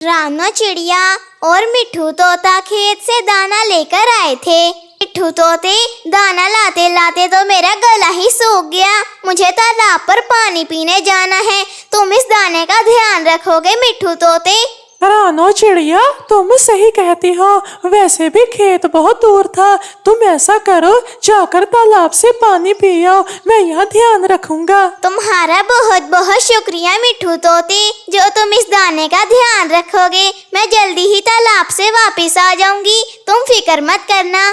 रानो चिड़िया और मिट्ठू तोता खेत से दाना लेकर आए थे। मिट्ठू तोते, दाना लाते लाते तो मेरा गला ही सूख गया। मुझे तालाब पर पानी पीने जाना है। तुम इस दाने का ध्यान रखोगे मिट्ठू तोते? रानो चिड़िया, तुम सही कहती हो। वैसे भी खेत बहुत दूर था। तुम ऐसा करो, जाकर तालाब से पानी पियो। मैं यहाँ ध्यान रखूंगा। तुम्हारा बहुत बहुत शुक्रिया मिट्ठू तोते, जो तुम इस दाने का ध्यान रखोगे। मैं जल्दी ही तालाब से वापस आ जाऊंगी, तुम फिक्र मत करना।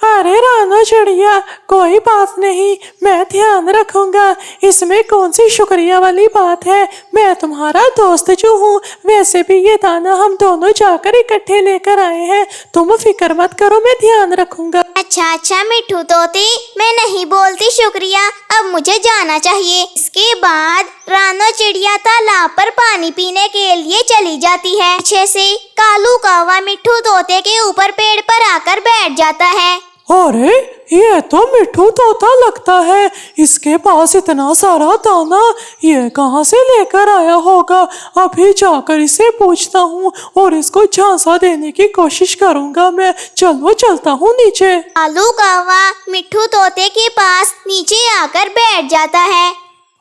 अरे रानो चिड़िया, कोई बात नहीं, मैं ध्यान रखूंगा। इसमें कौन सी शुक्रिया वाली बात है? मैं तुम्हारा दोस्त जो हूँ। वैसे भी ये दाना हम दोनों जाकर इकट्ठे लेकर आए हैं। तुम फिक्र मत करो, मैं ध्यान रखूंगा। अच्छा मिट्ठू तोते, मैं नहीं बोलती शुक्रिया, अब मुझे जाना चाहिए। इसके बाद रानो चिड़िया तालाब पर पानी पीने के लिए चली जाती है। पीछे से कालू कौवा मिट्ठू तोते के ऊपर पेड़ पर आकर बैठ जाता है। अरे, ये तो मिट्ठू तोता लगता है। इसके पास इतना सारा दाना ये कहाँ से लेकर आया होगा? अभी जाकर इसे पूछता हूँ और इसको झांसा देने की कोशिश करूँगा मैं। चलो चलता हूँ नीचे। कालू कौवा मिट्ठू तोते के पास नीचे आकर बैठ जाता है।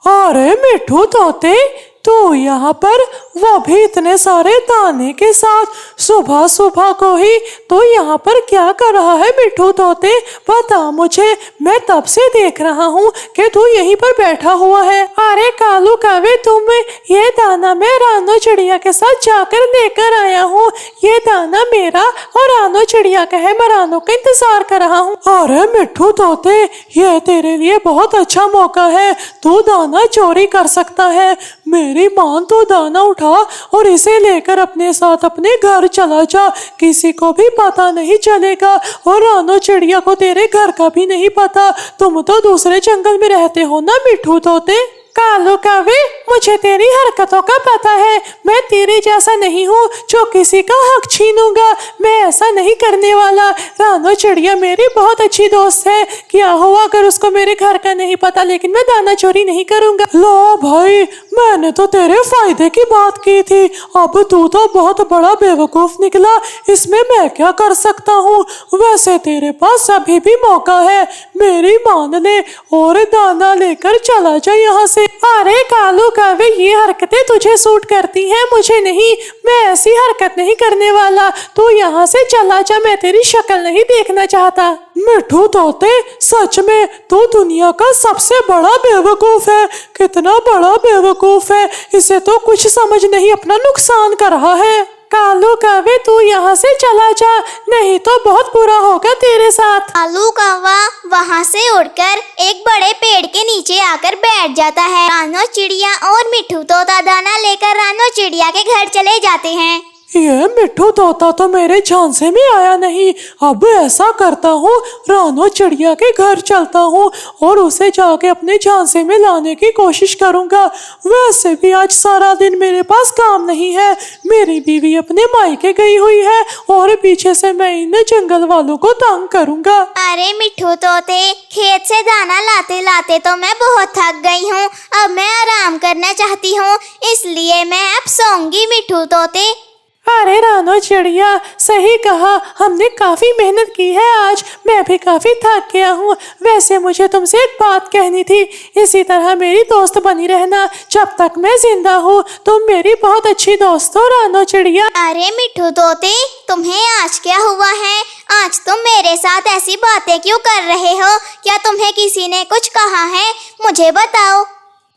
अरे मिट्ठू तोते, तो यहाँ पर वो भी इतने सारे दाने के साथ सुबह सुबह को ही तो यहाँ पर क्या कर रहा है मिट्ठू तोते? बता मुझे, मैं तब से देख रहा हूँ कि तू यहीं पर बैठा हुआ है। अरे कालू कौवे, तुम ये दाना मैं रानो चिड़िया के साथ जाकर लेकर आया हूँ। ये दाना मेरा और रानो चिड़िया का है। मैं रानो का इंतजार कर रहा हूँ। अरे मिट्ठू तोते, ये तेरे लिए बहुत अच्छा मौका है। तू दाना चोरी कर सकता है। मेरी मान, तो दाना उठा और इसे लेकर अपने साथ अपने घर चला जा। किसी को भी पता नहीं चलेगा और रानो चिड़िया को तेरे घर का भी नहीं पता। तुम तो दूसरे जंगल में रहते हो ना मिट्ठू तोते। कालू कौवे, मुझे तेरी हरकतों का पता है। मैं तेरे जैसा नहीं हूँ जो किसी का हक छीनूंगा। मैं ऐसा नहीं करने वाला। रानो चिड़िया मेरी बहुत अच्छी दोस्त है। क्या हुआ अगर उसको मेरे घर का नहीं पता, लेकिन मैं दाना चोरी नहीं करूंगा। लो भाई, मैंने तो तेरे फायदे की बात की थी। अब तू तो बहुत बड़ा बेवकूफ निकला। इसमें मैं क्या कर सकता हूँ? वैसे तेरे पास अभी भी मौका है। मेरी मान ले और दाना लेकर चला जा यहाँ से। अरे कालू कौवे, ये हरकतें तुझे सूट करती हैं, मुझे नहीं। मैं ऐसी हरकत नहीं करने वाला। तू यहाँ से चला जा, मैं तेरी शक्ल नहीं देखना चाहता। मिट्ठू तोते, सच में तू दुनिया का सबसे बड़ा बेवकूफ है। कितना बड़ा बेवकूफ है, इसे तो कुछ समझ नहीं, अपना नुकसान कर रहा है। कालू कौवे, तू यहाँ से चला जा, नहीं तो बहुत बुरा होगा तेरे साथ। कालू कौवा वहाँ से उड़कर एक बड़े पेड़ के नीचे आकर बैठ जाता है। रानो चिड़िया और मिट्ठू तोता दाना लेकर रानो चिड़िया के घर चले जाते हैं। ये मिट्ठू तोता तो मेरे झांसे में आया नहीं। अब ऐसा करता हूँ, रानो चिड़िया के घर चलता हूँ और उसे जाके अपने झांसे में लाने की कोशिश करूँगा। वैसे भी आज सारा दिन मेरे पास काम नहीं है। मेरी बीवी अपने मायके गई हुई है और पीछे से मैं इन जंगल वालों को तंग करूँगा। अरे मिट्ठू तोते, खेत से दाना लाते लाते तो मैं बहुत थक गई हूँ। अब मैं आराम करना चाहती हूँ, इसलिए मैं अब सोऊंगी मिट्ठू तोते। अरे रानो चिड़िया, सही कहा, हमने काफी मेहनत की है आज। मैं भी काफी थक गया हूँ। वैसे मुझे तुमसे एक बात कहनी थी। इसी तरह मेरी दोस्त बनी रहना जब तक मैं जिंदा हूँ। तुम मेरी बहुत अच्छी दोस्त हो रानो चिड़िया। अरे मिट्ठू तोते, तुम्हें आज क्या हुआ है? आज तुम मेरे साथ ऐसी बातें क्यों कर रहे हो? क्या तुम्हें किसी ने कुछ कहा है? मुझे बताओ।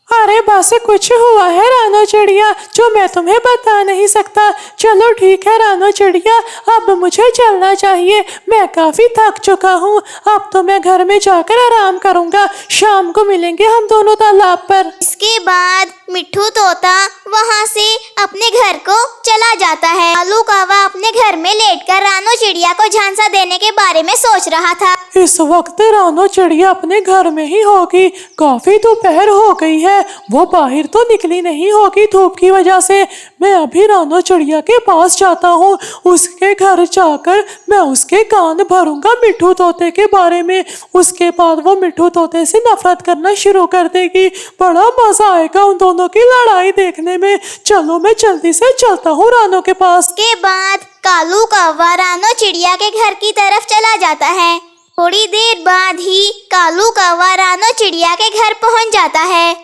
अरे बस कुछ हुआ है रानो चिड़िया, जो मैं तुम्हें बता नहीं सकता। चलो ठीक है रानो चिड़िया, अब मुझे चलना चाहिए। मैं काफी थक चुका हूँ। अब तो मैं घर में जाकर आराम करूँगा। शाम को मिलेंगे हम दोनों तालाब पर। इसके बाद मिट्ठू तोता वहाँ से अपने घर को चला जाता है। कालू कौवा अपने घर में लेटकर रानो चिड़िया को झांसा देने के बारे में सोच रहा था। इस वक्त रानो चिड़िया अपने घर में ही होगी। काफी दोपहर हो गई है, वो बाहर तो निकली नहीं होगी धूप की वजह से। मैं अभी रानो चिड़िया के पास जाता हूँ। उसके घर जाकर मैं उसके कान भरूंगा मिट्ठू तोते के बारे में। उसके बाद वो मिट्ठू तोते से नफरत करना शुरू कर देगी। बड़ा मजा आएगा उन दोनों दोनों की लड़ाई देखने में। चलो मैं जल्दी से चलता हूँ रानो के पास। के बाद कालू कौवा रानो चिड़िया के घर की तरफ चला जाता है। थोड़ी देर बाद ही कालू कौवा रानो चिड़िया के घर पहुंच जाता है।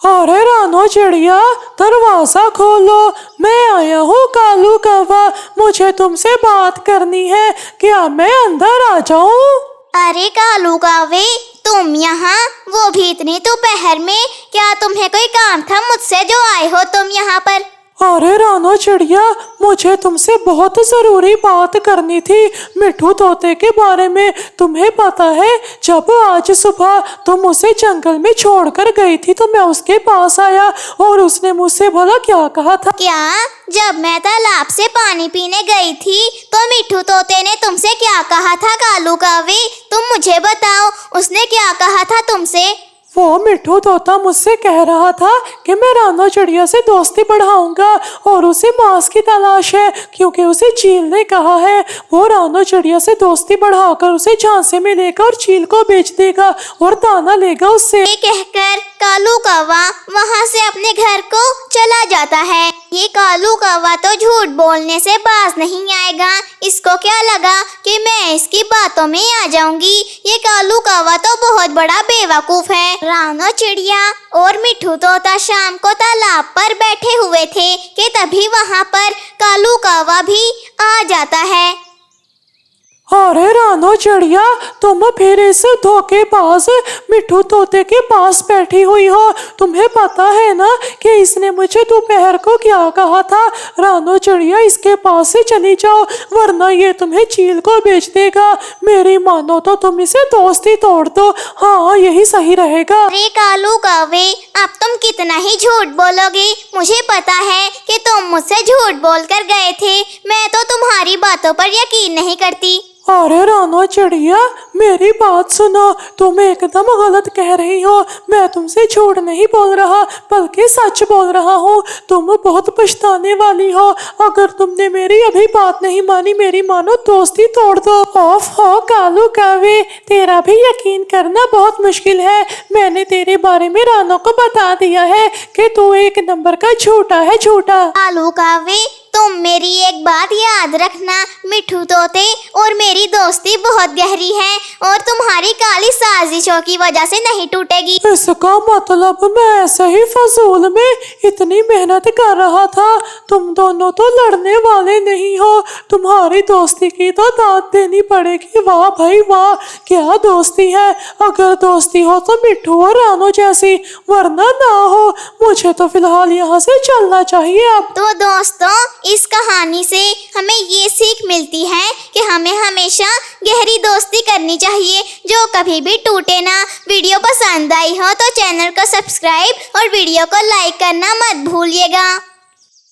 अरे रानो चिड़िया, दरवाजा खोलो, मैं आया हूँ कालू कौवा, मुझे तुमसे बात करनी है, क्या मैं अंदर आ जाऊँ? अरे कालू कौवे, तुम यहाँ, वो भी इतनी दोपहर में, क्या तुम्हें कोई काम था मुझसे जो आए हो तुम यहाँ पर? अरे रानो चिड़िया, मुझे तुमसे बहुत जरूरी बात करनी थी मिट्ठू तोते के बारे में। तुम्हें पता है, जब आज सुबह तुम उसे जंगल में छोड़कर गई थी तो मैं उसके पास आया और उसने मुझसे भला क्या कहा था? क्या? जब मैं तालाब से पानी पीने गई थी तो मिट्ठू तोते ने तुमसे क्या कहा था कालू कौवे? तुम मुझे बताओ, उसने क्या कहा था तुमसे? वो मिट्ठू तोता मुझसे कह रहा था कि मैं रानो चिड़िया से दोस्ती बढ़ाऊंगा और उसे मांस की तलाश है, क्योंकि उसे चील ने कहा है वो रानो चिड़िया से दोस्ती बढ़ाकर उसे झांसे में लेकर और चील को बेच देगा और दाना लेगा उससे। ये कहकर कालू कौवा वहाँ से अपने घर को चला जाता है। ये कालू कौवा तो झूठ बोलने से बाज नहीं आएगा। इसको क्या लगा कि मैं इसकी बातों में आ जाऊंगी? ये कालू कौवा तो बहुत बड़ा बेवकूफ है। रानो चिड़िया और मिट्ठू तोता शाम को तालाब पर बैठे हुए थे कि तभी वहाँ पर कालू कौवा भी आ जाता है। अरे रानो चिड़िया, तुम फिर इस धोखेबाज मिट्ठू तोते के पास बैठी हुई हो। तुम्हें पता है ना कि इसने मुझे दोपहर को क्या कहा था? रानो चिड़िया, इसके पास से चली जाओ वरना ये तुम्हें चील को बेच देगा। मेरी मानो तो तुम इसे दोस्ती तोड़ दो। हाँ, यही सही रहेगा। अरे कालू कौवे, अब तुम कितना ही झूठ बोलोगे? मुझे पता है कि तुम मुझसे झूठ बोलकर गए थे। मैं तो तुम्हारी बातों पर यकीन नहीं करती। अरे रानो चिड़िया, मेरी बात सुनो, तुम एकदम गलत कह रही हो। मैं तुमसे झूठ नहीं बोल रहा बल्कि सच बोल रहा हूँ। तुम बहुत पछताने वाली हो अगर तुमने मेरी अभी बात नहीं मानी। मेरी मानो दोस्ती तोड़ दो। ऑफ हो कालू कौवे, तेरा भी यकीन करना बहुत मुश्किल है। मैंने तेरे बारे में रानो को बता दिया है कि तू एक नंबर का झूठा है, झूठा। कालू कौवे, तुम मेरी एक बात याद रखना, मिट्ठू तोते और मेरी दोस्ती बहुत गहरी है और तुम्हारी काली साजिशों की वजह से नहीं टूटेगी। इसका मतलब मैं ऐसे ही फजूल में इतनी मेहनत कर रहा था। तुम दोनों तो लड़ने वाले नहीं हो, तुम्हारी दोस्ती की तो दाद देनी पड़ेगी। वाह भाई वाह, क्या दोस्ती है। अगर दोस्ती हो तो मिट्ठू और रानो जैसी, वरना ना हो। मुझे तो फिलहाल यहाँ से चलना चाहिए अब। तो दोस्तों, इस कहानी से हमें ये सीख मिलती है कि हमें हमेशा गहरी दोस्ती करनी चाहिए जो कभी भी टूटे ना। वीडियो पसंद आई हो तो चैनल को सब्सक्राइब और वीडियो को लाइक करना मत भूलिएगा।